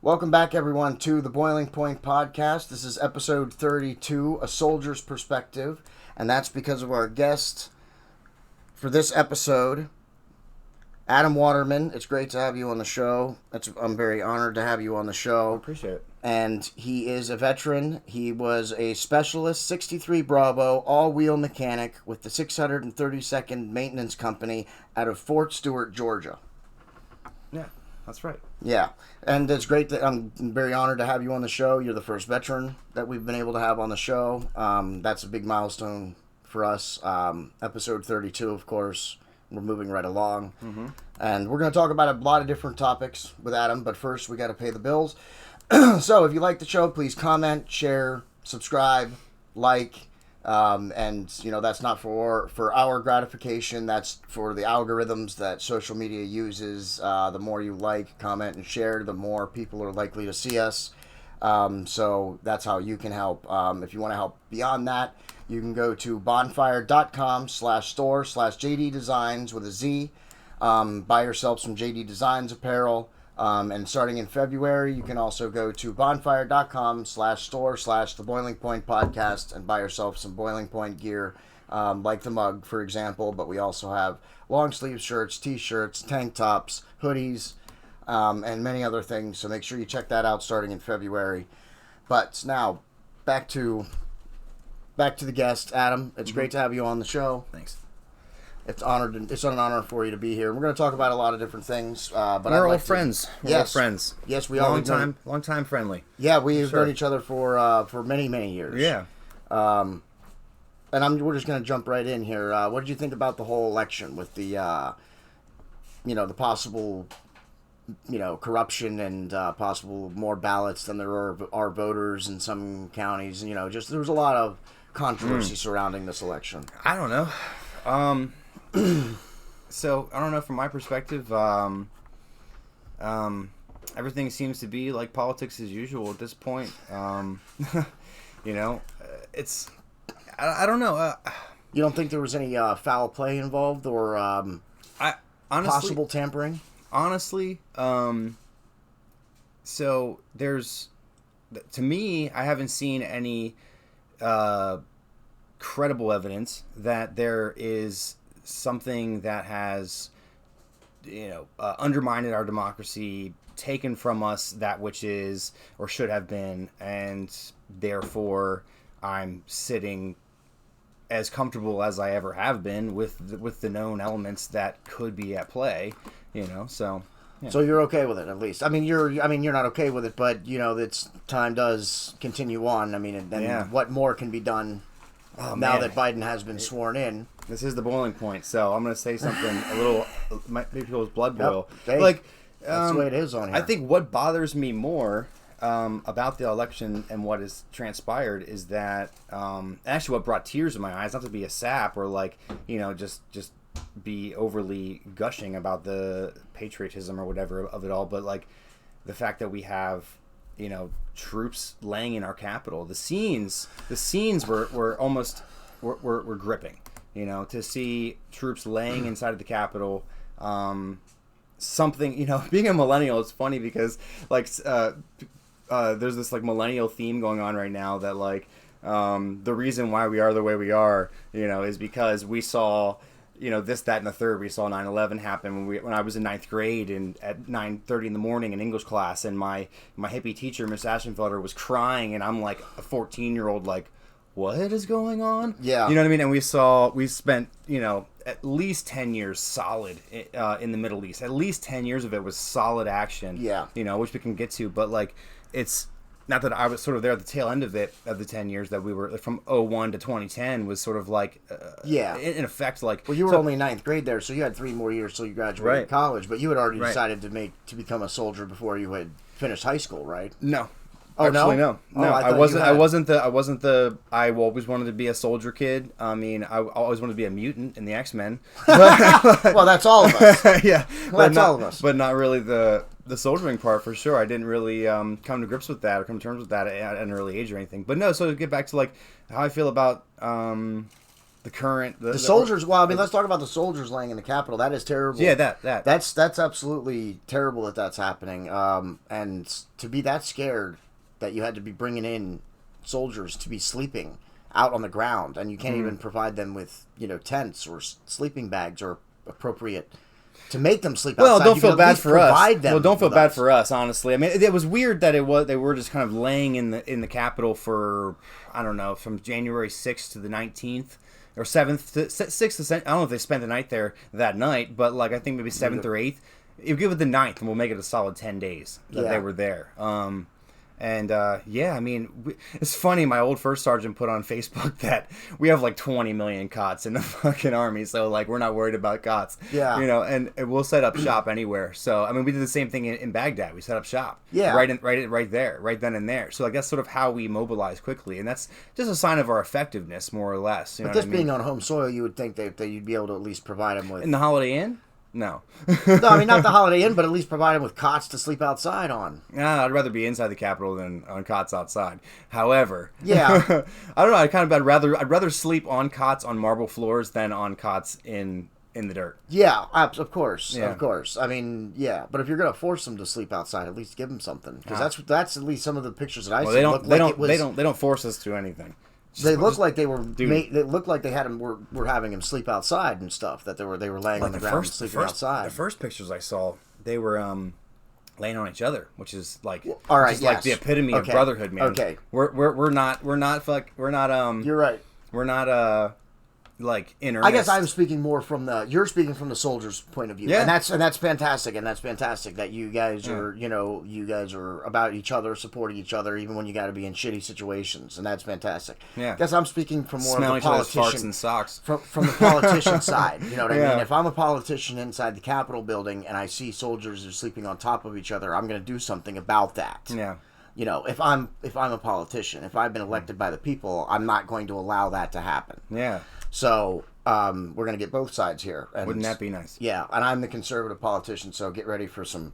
Welcome back, everyone, to the Boiling Point Podcast. This is episode 32, A Soldier's Perspective, and that's because of our guest for this episode, Adam Waterman. It's great to have you on the show. I'm very honored to have you on the show. I appreciate it. And he is a veteran. He was a specialist 63 Bravo all-wheel mechanic with the 632nd Maintenance Company out of Fort Stewart, Georgia. Yeah, that's right. Yeah, and it's great that I'm very honored to have you on the show. You're the first veteran that we've been able to have on the show. That's a big milestone for us. Episode 32, of course. We're moving right along. Mm-hmm. And we're going to talk about a lot of different topics with Adam, but first we got to pay the bills. So if you like the show, please comment, share, subscribe, like. And that's not for our gratification. That's for the algorithms that social media uses. The more you like, comment, and share, the more people are likely to see us. So that's how you can help. If you want to help beyond that, you can go to bonfire.com/store/JDEDESIGNz with a Z. Buy yourself some JDEDESIGNz apparel. And starting in February, you can also go to bonfire.com/store/The Boiling Point Podcast and buy yourself some Boiling Point gear, like the mug, for example. But we also have long sleeve shirts, t-shirts, tank tops, hoodies, and many other things. So make sure you check that out starting in February. But now, back to the guest, Adam. It's great to have you on the show. Thanks. It's an honor for you to be here. We're going to talk about a lot of different things. But we're all friends. We're all friends. Yes, we are. Long time friendly. Yeah, we've known each other for many years. Yeah. And we're just going to jump right in here. What did you think about the whole election with the, the possible, corruption and possible more ballots than there are voters in some counties? Just there was a lot of controversy surrounding this election. I don't know. So I don't know. From my perspective, everything seems to be like politics as usual at this point. It's I don't know. You don't think there was any foul play involved or possible tampering? Honestly, so there's, to me, I haven't seen any credible evidence that there is something that has, undermined our democracy, taken from us that which is or should have been, and therefore I'm sitting as comfortable as I ever have been with the known elements that could be at play, so. Yeah. So you're okay with it, at least. You're not okay with it, but it's time does continue on. What more can be done now that Biden has been sworn in? This is the boiling point, so I'm going to say something a little, might make people's blood boil. Yep. That's the way it is on here. I think what bothers me more about the election and what has transpired is that, actually what brought tears to my eyes, not to be a sap or just be overly gushing about the patriotism or whatever of it all, but the fact that we have troops laying in our capital. The scenes were almost were gripping. To see troops laying inside of the Capitol, something, being a millennial, it's funny because there's this millennial theme going on right now that the reason why we are the way we are, is because we saw, this, that, and the third. We saw 9/11 happen when I was in 9th grade and at 9:30 in the morning in English class, and my hippie teacher, Miss Ashenfelder, was crying, and I'm like a 14-year-old, what is going on? Yeah. You know what I mean? And we spent, at least 10 years solid in the Middle East. At least 10 years of it was solid action. Yeah. Which we can get to. But, it's not that I was sort of there at the tail end of it, of the 10 years that we were, from 01 to 2010 was sort of in effect, Well, you were only 9th grade there, so you had 3 more years till you graduated college, but you had already decided to become a soldier before you had finished high school, right? No. Oh, actually, no? No, I always wanted to be a soldier kid. I always wanted to be a mutant in the X-Men. Well, that's all of us. Yeah. That's all of us. But not really the soldiering part, for sure. I didn't really come to grips with that or come to terms with that at an early age or anything. But no, so to get back to how I feel about the current the soldiers. Well, I mean, let's talk about the soldiers laying in the Capitol. That is terrible. Yeah, that's absolutely terrible that's happening. And to be that scared that you had to be bringing in soldiers to be sleeping out on the ground, and you can't even provide them with tents or sleeping bags or appropriate to make them sleep outside. Well, don't feel bad for us. Well, don't feel bad for us, honestly. I mean, it was weird that they were just kind of laying in the Capitol for, I don't know, from January 6th to the 19th or 7th to 6th. I don't know if they spent the night there that night, but like I think maybe 7th or 8th. You give it the 9th, and we'll make it a solid 10 days that they were there. I mean, it's funny. My old first sergeant put on Facebook that we have like 20 million cots in the fucking army, so like we're not worried about cots. Yeah, and we'll set up shop anywhere. So I mean, we did the same thing in Baghdad. We set up shop. Yeah, right there, right then and there. So like that's sort of how we mobilize quickly, and that's just a sign of our effectiveness, more or less. But this being on home soil, you would think that you'd be able to at least provide them with in the Holiday Inn. No. No, I mean, not the Holiday Inn, but at least provide them with cots to sleep outside on. I'd rather be inside the Capitol than on cots outside. However, yeah, I don't know. I'd rather sleep on cots on marble floors than on cots in the dirt. Yeah, of course. I mean, yeah, but if you're gonna force them to sleep outside, at least give them something, because that's at least some of the pictures that I see. They don't force us to anything. They look like they were. They looked like they had him. Were having him sleep outside and stuff. That they were laying on the ground and sleeping outside. The first pictures I saw, they were laying on each other, which is like like the epitome of brotherhood, man. Okay, we're not. You're right. We're not like in earnest. I guess I'm speaking more from you're speaking from the soldier's point of view. Yeah. And that's fantastic, that you guys are, you guys are about each other, supporting each other, even when you got to be in shitty situations, and that's fantastic. Yeah. I guess I'm speaking from more Smell of the politician. Farts and socks. From the politician side, you know what I mean? If I'm a politician inside the Capitol building and I see soldiers are sleeping on top of each other, I'm going to do something about that. Yeah. If I'm a politician, if I've been elected by the people, I'm not going to allow that to happen. Yeah. So we're going to get both sides here. And wouldn't that be nice? Yeah, and I'm the conservative politician, so get ready for some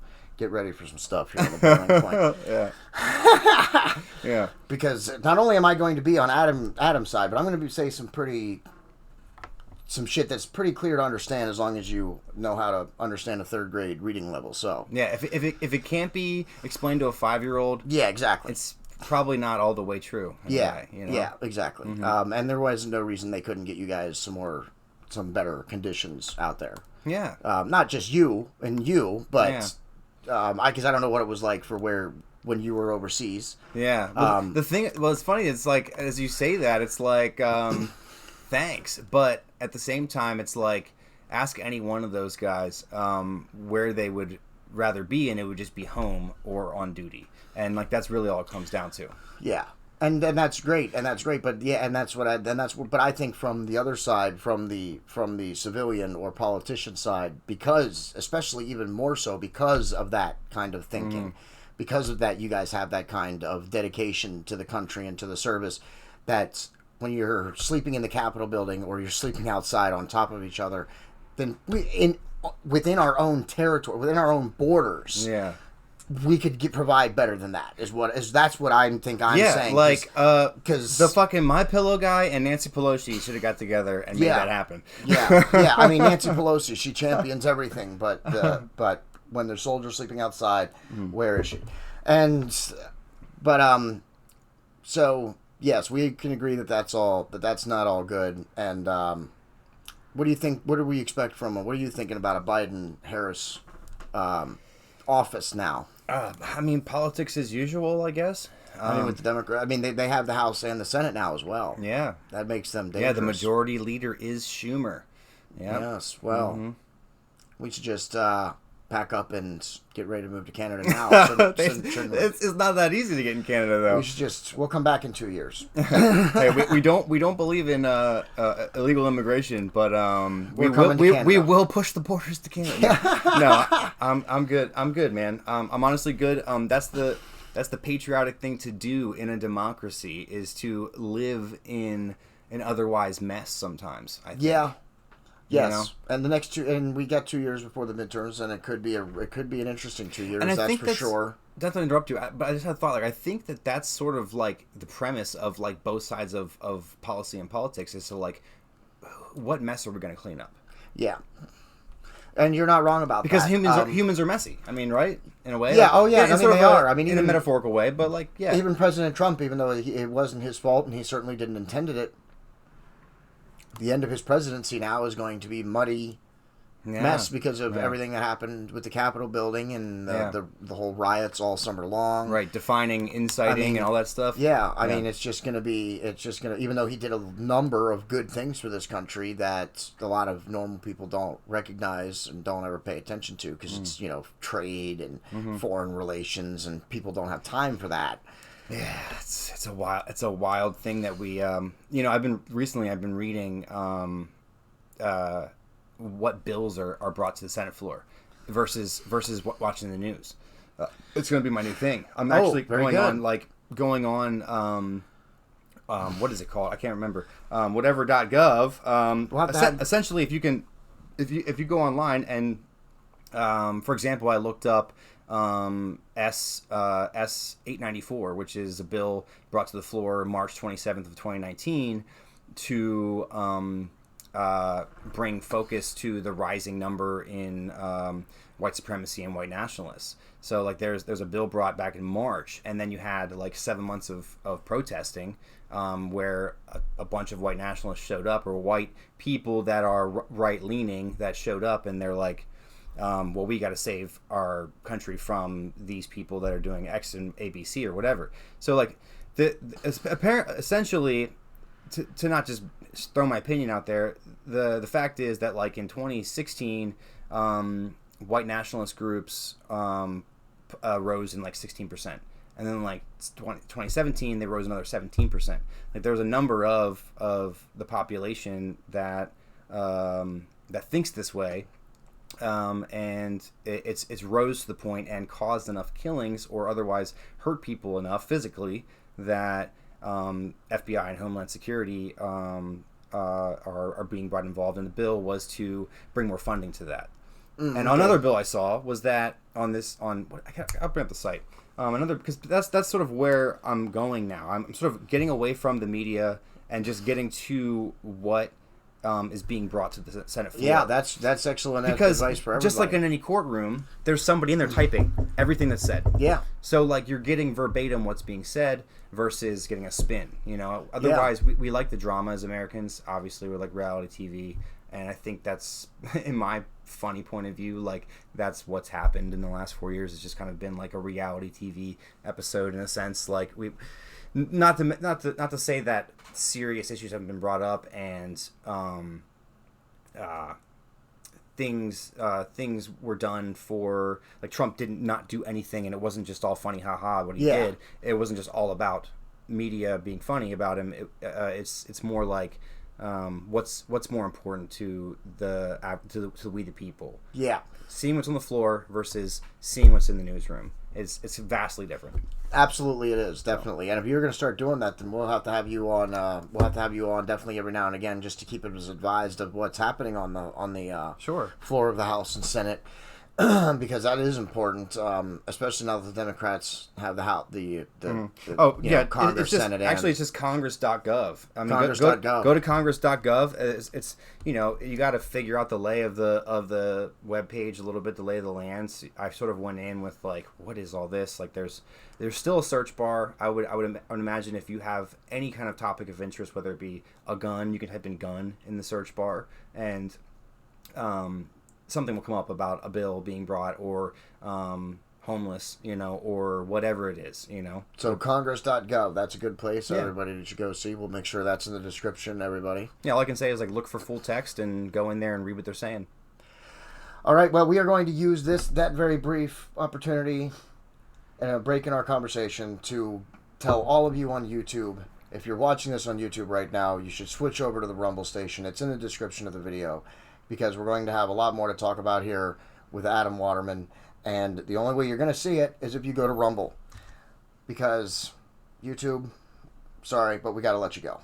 stuff here on the boiling point. Yeah. Yeah. Because not only am I going to be on Adam's side, but I'm going to say some shit that's pretty clear to understand as long as you know how to understand a third grade reading level. So yeah, if it can't be explained to a 5-year-old, yeah, exactly, it's probably not all the way true. Yeah, way, yeah, exactly. Mm-hmm. And there was no reason they couldn't get you guys some better conditions out there. Yeah, not just you, but because I don't know what it was like for when you were overseas. Yeah, the thing. Well, it's funny. It's like as you say that, it's like thanks, but at the same time, it's like ask any one of those guys where they would rather be, and it would just be home or on duty. And like that's really all it comes down to. Yeah, and that's great, but yeah, but I think from the other side, from the civilian or politician side, because especially even more so because of that kind of thinking, because of that, you guys have that kind of dedication to the country and to the service. That when you're sleeping in the Capitol building or you're sleeping outside on top of each other, then within our own territory, within our own borders, yeah, we could provide better than that. That's what I'm saying. Like because the fucking My Pillow guy and Nancy Pelosi should have got together and made that happen. Yeah. I mean, Nancy Pelosi, she champions everything, but when there's soldiers sleeping outside, where is she? So yes, we can agree that's not all good. And what do you think? What do we expect from? What are you thinking about a Biden-Harris office now? I mean, politics as usual, I guess. With the Democrat, they have the House and the Senate now as well. Yeah, that makes them dangerous. Yeah, the majority leader is Schumer. Yep. Yes. Well, we should just pack up and get ready to move to Canada now. It's not that easy to get in Canada, though. We'll come back in 2 years. Hey, we don't believe in illegal immigration, but we will push the borders to Canada. No, I'm good. I'm good, man. I'm honestly good. That's the patriotic thing to do in a democracy, is to live in an otherwise mess sometimes, I think. Yeah. Yes, and we got 2 years before the midterms, and it could be an interesting 2 years. And that's for sure. Not to interrupt you, but I just had a thought. Like, I think that's sort of like the premise of like both sides of policy and politics is to like, what mess are we going to clean up? Yeah. And you're not wrong about because that. Humans are messy. I mean, right? In a way. Yeah. I mean, they are. I mean, in a metaphorical way, but like, yeah. Even President Trump, even though it wasn't his fault and he certainly didn't intended it, the end of his presidency now is going to be muddy mess because of everything that happened with the Capitol building and the whole riots all summer long. Right, defining, inciting, and all that stuff. Yeah, I mean, it's just going to, even though he did a number of good things for this country that a lot of normal people don't recognize and don't ever pay attention to because it's, trade and foreign relations and people don't have time for that. Yeah, it's a wild thing that we, I've been reading, what bills are brought to the Senate floor versus watching the news. It's going to be my new thing. I'm actually going on what is it called? I can't remember. Whatever.gov. Essentially, if you go online and, for example, I looked up S 894, which is a bill brought to the floor March 27th of 2019 to bring focus to the rising number in white supremacy and white nationalists. So like there's a bill brought back in March, and then you had like 7 months of protesting where a bunch of white nationalists showed up, or white people that are right leaning that showed up, and they're like, well, we got to save our country from these people that are doing X and ABC or whatever. So like essentially to not just throw my opinion out there, the fact is that like in 2016 white nationalist groups rose in like 16%, and then like 2017 they rose another 17%. Like there's a number of the population that thinks this way, and it's rose to the point and caused enough killings or otherwise hurt people enough physically that FBI and Homeland Security are being brought involved, and the bill was to bring more funding to that. And another bill I saw was that I'll bring up the site. Because that's sort of where I'm going now. I'm sort of getting away from the media and just getting to what is being brought to the Senate floor. Yeah, that's excellent advice for everybody. Just like in any courtroom, there's somebody in there typing everything that's said. Yeah. So like you're getting verbatim what's being said versus getting a spin. Otherwise we like the drama as Americans. Obviously, we're like reality TV, and I think that's, in my funny point of view, like that's what's happened in the last 4 years. It's just kind of been like a reality TV episode in a sense. Like we. Not to say that serious issues haven't been brought up and things were done for, like, Trump did not do anything, and it wasn't just all funny haha what he did. It wasn't just all about media being funny about him. It's more like what's more important to we the people. Yeah. Seeing what's on the floor versus seeing what's in the newsroom. It's vastly different. Absolutely, it is, definitely. And if you're going to start doing that, then we'll have to have you on. Definitely every now and again, just to keep us advised of what's happening on the floor of the House and Senate, because that is important, especially now that the Democrats have the House, Congress, Senate. Actually, it's just Congress.gov. I mean, Congress.gov. Go to Congress.gov. It's you got to figure out the lay of the web page a little bit, the lay of the lands. I sort of went in with like, what is all this? Like, there's still a search bar. I would imagine if you have any kind of topic of interest, whether it be a gun, you can type in gun in the search bar, and something will come up about a bill being brought, or homeless, or whatever it is, So Congress.gov, that's a good place. Everybody should go see. We'll make sure that's in the description, everybody. Yeah, all I can say is like look for full text and go in there and read what they're saying. All right, well, we are going to use that very brief opportunity and a break in our conversation to tell all of you on YouTube, if you're watching this on YouTube right now, you should switch over to the Rumble station. It's in the description of the video, because we're going to have a lot more to talk about here with Adam Waterman, and the only way you're going to see it is if you go to Rumble, because YouTube, sorry, but we got to let you go.